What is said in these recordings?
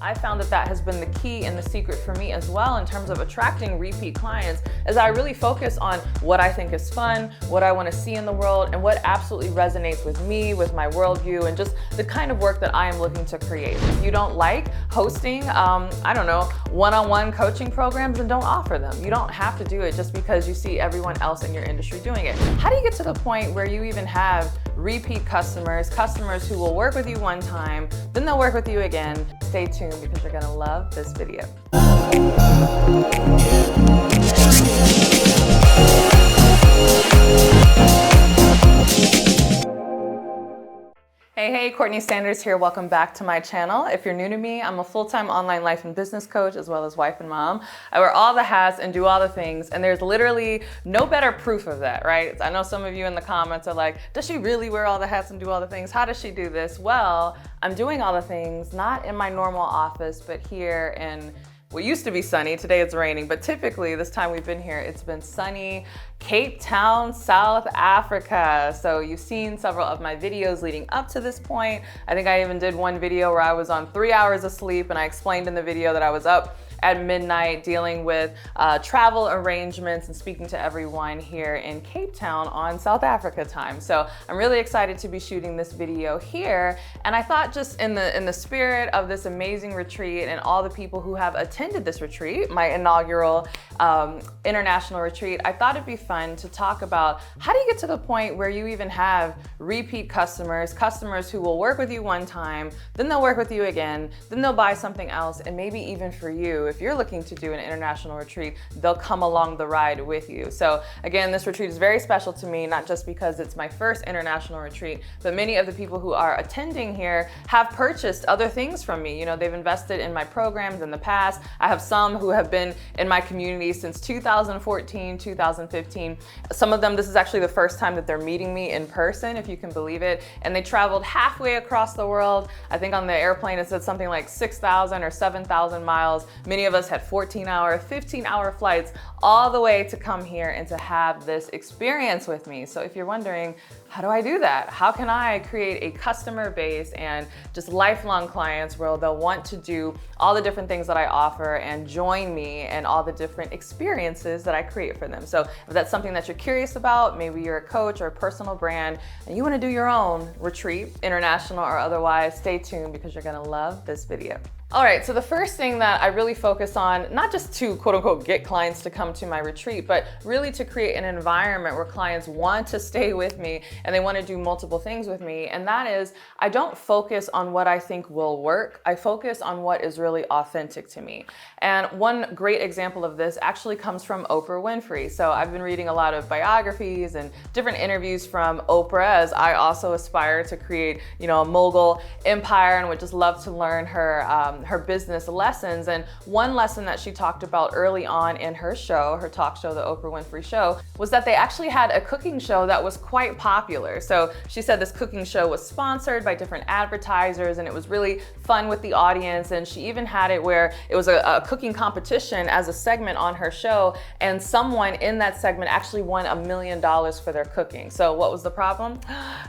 I found that that has been the key and the secret for me as well in terms of attracting repeat clients, as I really focus on what I think is fun, what I want to see in the world, and what absolutely resonates with me, with my worldview, and just the kind of work that I am looking to create. If you don't like hosting, I don't know, one-on-one coaching programs, then don't offer them. You don't have to do it just because you see everyone else in your industry doing it. How do you get to the point where you even have repeat customers who will work with you one time, then they'll work with you again? Stay tuned because you're gonna love this video. Hey, CourtneyLSanders here. Welcome back to my channel. If you're new to me, I'm a full-time online life and business coach as well as wife and mom. I wear all the hats and do all the things, and there's literally no better proof of that, right? I know some of you in the comments are like, does she really wear all the hats and do all the things? How does she do this? Well, I'm doing all the things, not in my normal office, but here in what used to be sunny. Today it's raining, but typically this time we've been here, it's been sunny, Cape Town, South Africa. So you've seen several of my videos leading up to this point. I think I even did one video where I was on 3 hours of sleep, and I explained in the video that I was up at midnight dealing with travel arrangements and speaking to everyone here in Cape Town on South Africa time. So I'm really excited to be shooting this video here. And I thought, just in the spirit of this amazing retreat and all the people who have attended this retreat, my inaugural international retreat, I thought it'd be fun to talk about how do you get to the point where you even have repeat customers who will work with you one time, then they'll work with you again, then they'll buy something else, and maybe even for you, if you're looking to do an international retreat, they'll come along the ride with you. So again, this retreat is very special to me, not just because it's my first international retreat, but many of the people who are attending here have purchased other things from me. You know, they've invested in my programs in the past. I have some who have been in my community since 2014, 2015. Some of them, this is actually the first time that they're meeting me in person, if you can believe it. And they traveled halfway across the world. I think on the airplane it said something like 6,000 or 7,000 miles. Many of us had 14-hour, 15-hour flights all the way to come here and to have this experience with me. So if you're wondering, how do I do that? How can I create a customer base and just lifelong clients where they'll want to do all the different things that I offer and join me and all the different experiences that I create for them? So if that's something that you're curious about, maybe you're a coach or a personal brand and you want to do your own retreat, international or otherwise, stay tuned because you're going to love this video. All right, so the first thing that I really focus on, not just to quote unquote get clients to come to my retreat, but really to create an environment where clients want to stay with me and they want to do multiple things with me. And that is, I don't focus on what I think will work. I focus on what is really authentic to me. And one great example of this actually comes from Oprah Winfrey. So I've been reading a lot of biographies and different interviews from Oprah, as I also aspire to create, you know, a mogul empire and would just love to learn her business lessons. And one lesson that she talked about early on in her show, her talk show, the Oprah Winfrey Show, was that they actually had a cooking show that was quite popular. So she said this cooking show was sponsored by different advertisers and it was really fun with the audience. And she even had it where it was a cooking competition as a segment on her show, and someone in that segment actually won $1 million for their cooking. So what was the problem?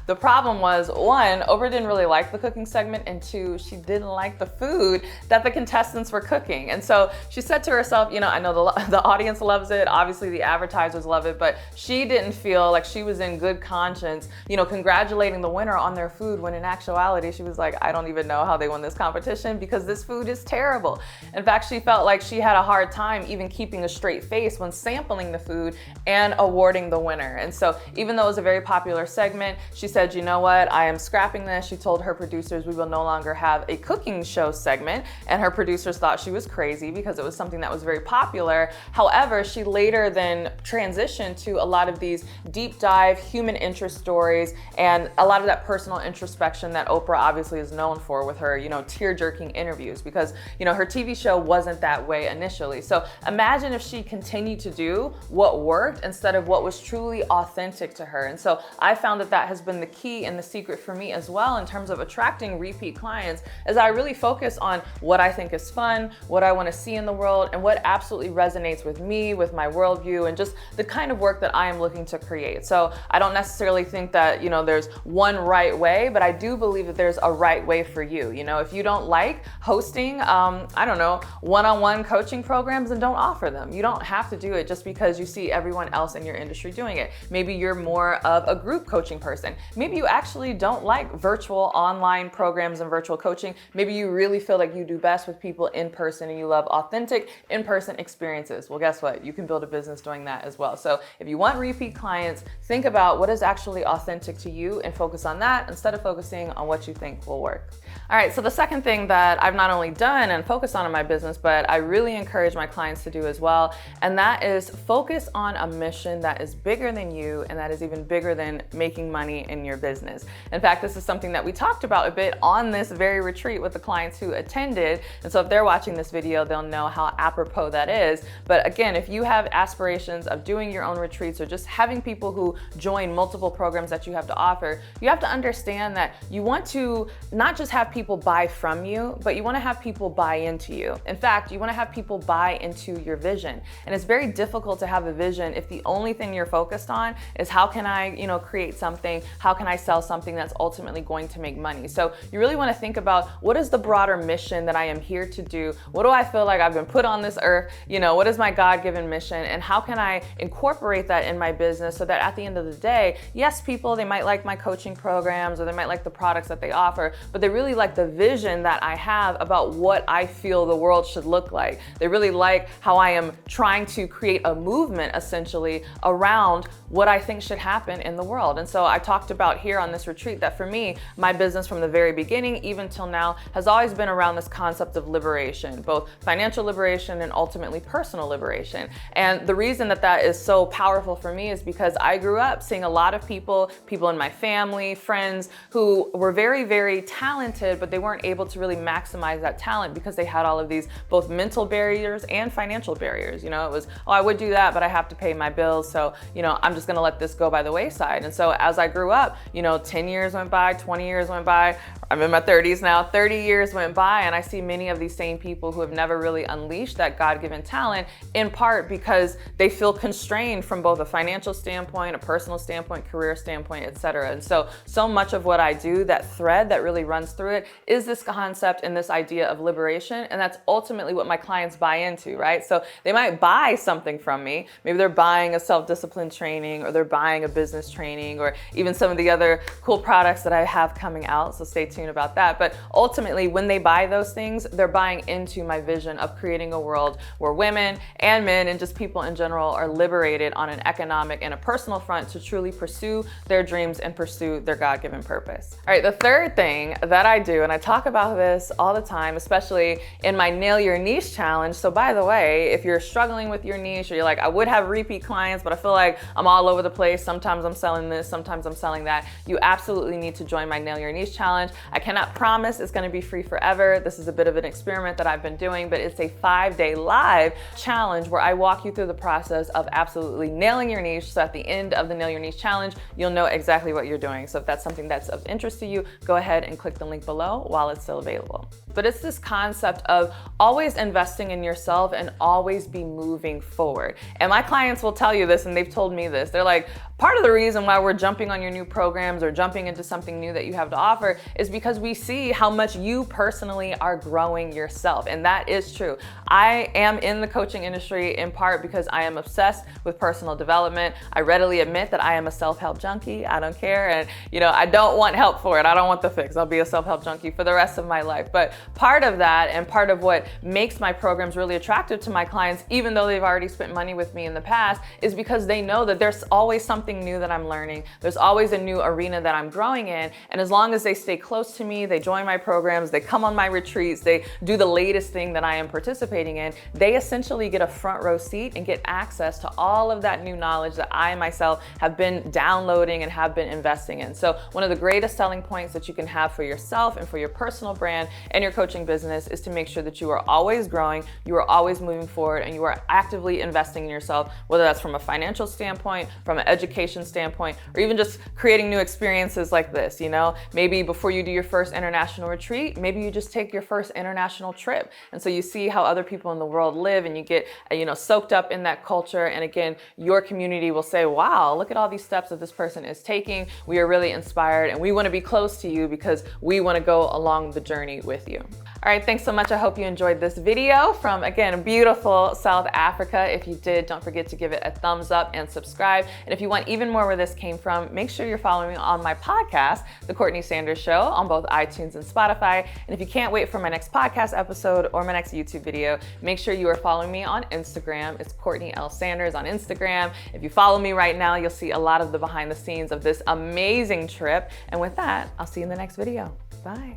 The problem was, one, Oprah didn't really like the cooking segment, and two, she didn't like the food that the contestants were cooking. And so she said to herself, you know, I know the audience loves it, obviously the advertisers love it, but she didn't feel like she was in good conscience, you know, congratulating the winner on their food, when in actuality she was like, I don't even know how they won this competition because this food is terrible. In fact, she felt like she had a hard time even keeping a straight face when sampling the food and awarding the winner. And so even though it was a very popular segment, she said, you know what, I am scrapping this. She told her producers, we will no longer have a cooking show segment. And her producers thought she was crazy because it was something that was very popular. However, she later then transitioned to a lot of these deep dive human interest stories and a lot of that personal introspection that Oprah obviously is known for with her, you know, tear-jerking interviews, because, you know, her TV show wasn't that way initially. So imagine if she continued to do what worked instead of what was truly authentic to her. And so I found that that has been the key and the secret for me as well in terms of attracting repeat clients, as I really focus on on what I think is fun, what I want to see in the world, and what absolutely resonates with me, with my worldview, and just the kind of work that I am looking to create. So I don't necessarily think that, there's one right way, but I do believe that there's a right way for you. If you don't like hosting, I don't know, one-on-one coaching programs, then don't offer them. You don't have to do it just because you see everyone else in your industry doing it. Maybe you're more of a group coaching person. Maybe you actually don't like virtual online programs and virtual coaching. Maybe you really feel like you do best with people in person and you love authentic in-person experiences. Well, guess what? You can build a business doing that as well. So if you want repeat clients, think about what is actually authentic to you and focus on that instead of focusing on what you think will work. All right, so the second thing that I've not only done and focused on in my business, but I really encourage my clients to do as well, and that is focus on a mission that is bigger than you and that is even bigger than making money in your business. In fact, this is something that we talked about a bit on this very retreat with the clients who attended, and so if they're watching this video, they'll know how apropos that is. But again, if you have aspirations of doing your own retreats or just having people who join multiple programs that you have to offer, you have to understand that you want to not just have people buy from you, but you want to have people buy into you. In fact, you want to have people buy into your vision. And it's very difficult to have a vision if the only thing you're focused on is how can I, create something, how can I sell something that's ultimately going to make money. So you really want to think about what is the broader mission that I am here to do? What do I feel like I've been put on this earth? What is my God-given mission? And how can I incorporate that in my business so that at the end of the day, yes, people, they might like my coaching programs or they might like the products that they offer, but they really like the vision that I have about what I feel the world should look like. They really like how I am trying to create a movement essentially around what I think should happen in the world. And so I talked about here on this retreat that for me, my business from the very beginning, even till now, has always been around this concept of liberation, both financial liberation and ultimately personal liberation. And the reason that that is so powerful for me is because I grew up seeing a lot of people in my family, friends, who were very, very talented, but they weren't able to really maximize that talent because they had all of these both mental barriers and financial barriers. It was, oh, I would do that, but I have to pay my bills. So, I'm just gonna let this go by the wayside. And so as I grew up, 10 years went by, 20 years went by, I'm in my 30s now, 30 years went by, and I see many of these same people who have never really unleashed that God-given talent, in part because they feel constrained from both a financial standpoint, a personal standpoint, career standpoint, etc. And so much of what I do, that thread that really runs through it, is this concept and this idea of liberation, and that's ultimately what my clients buy into, right? So they might buy something from me. Maybe they're buying a self-discipline training, or they're buying a business training, or even some of the other cool products that I have coming out, so stay tuned about that. But ultimately, when they buy those things, they're buying into my vision of creating a world where women and men and just people in general are liberated on an economic and a personal front to truly pursue their dreams and pursue their God-given purpose. All right, the third thing that I do, and I talk about this all the time, especially in my Nail Your Niche challenge. So by the way, if you're struggling with your niche, or you're like, I would have repeat clients, but I feel like I'm all over the place. Sometimes I'm selling this, sometimes I'm selling that. You absolutely need to join my Nail Your Niche challenge. I cannot promise it's gonna be free forever. This is a bit of an experiment that I've been doing, but it's a 5-day live challenge where I walk you through the process of absolutely nailing your niche. So at the end of the Nail Your Niche challenge, you'll know exactly what you're doing. So if that's something that's of interest to you, go ahead and click the link below while it's still available. But it's this concept of always investing in yourself and always be moving forward. And my clients will tell you this, and they've told me this. They're like, part of the reason why we're jumping on your new programs or jumping into something new that you have to offer is because we see how much you personally are growing yourself. And that is true. I am in the coaching industry in part because I am obsessed with personal development. I readily admit that I am a self-help junkie. I don't care. And I don't want help for it. I don't want the fix. I'll be a self-help junkie for the rest of my life. But part of that, and part of what makes my programs really attractive to my clients, even though they've already spent money with me in the past, is because they know that there's always something new that I'm learning. There's always a new arena that I'm growing in. And as long as they stay close to me, they join my programs, they come on my retreats, they do the latest thing that I am participating in, they essentially get a front row seat and get access to all of that new knowledge that I myself have been downloading and have been investing in. So one of the greatest selling points that you can have for yourself and for your personal brand and your your coaching business is to make sure that you are always growing, you are always moving forward, and you are actively investing in yourself, whether that's from a financial standpoint, from an education standpoint, or even just creating new experiences like this, you know? Maybe before you do your first international retreat, maybe you just take your first international trip. And so you see how other people in the world live and you get, soaked up in that culture. And again, your community will say, wow, look at all these steps that this person is taking. We are really inspired and we want to be close to you because we want to go along the journey with you. All right, thanks so much. I hope you enjoyed this video from, again, beautiful South Africa. If you did, don't forget to give it a thumbs up and subscribe. And if you want even more where this came from, make sure you're following me on my podcast, The Courtney Sanders Show, on both iTunes and Spotify. And if you can't wait for my next podcast episode or my next YouTube video, make sure you are following me on Instagram. It's CourtneyLSanders on Instagram. If you follow me right now, you'll see a lot of the behind the scenes of this amazing trip. And with that, I'll see you in the next video. Bye.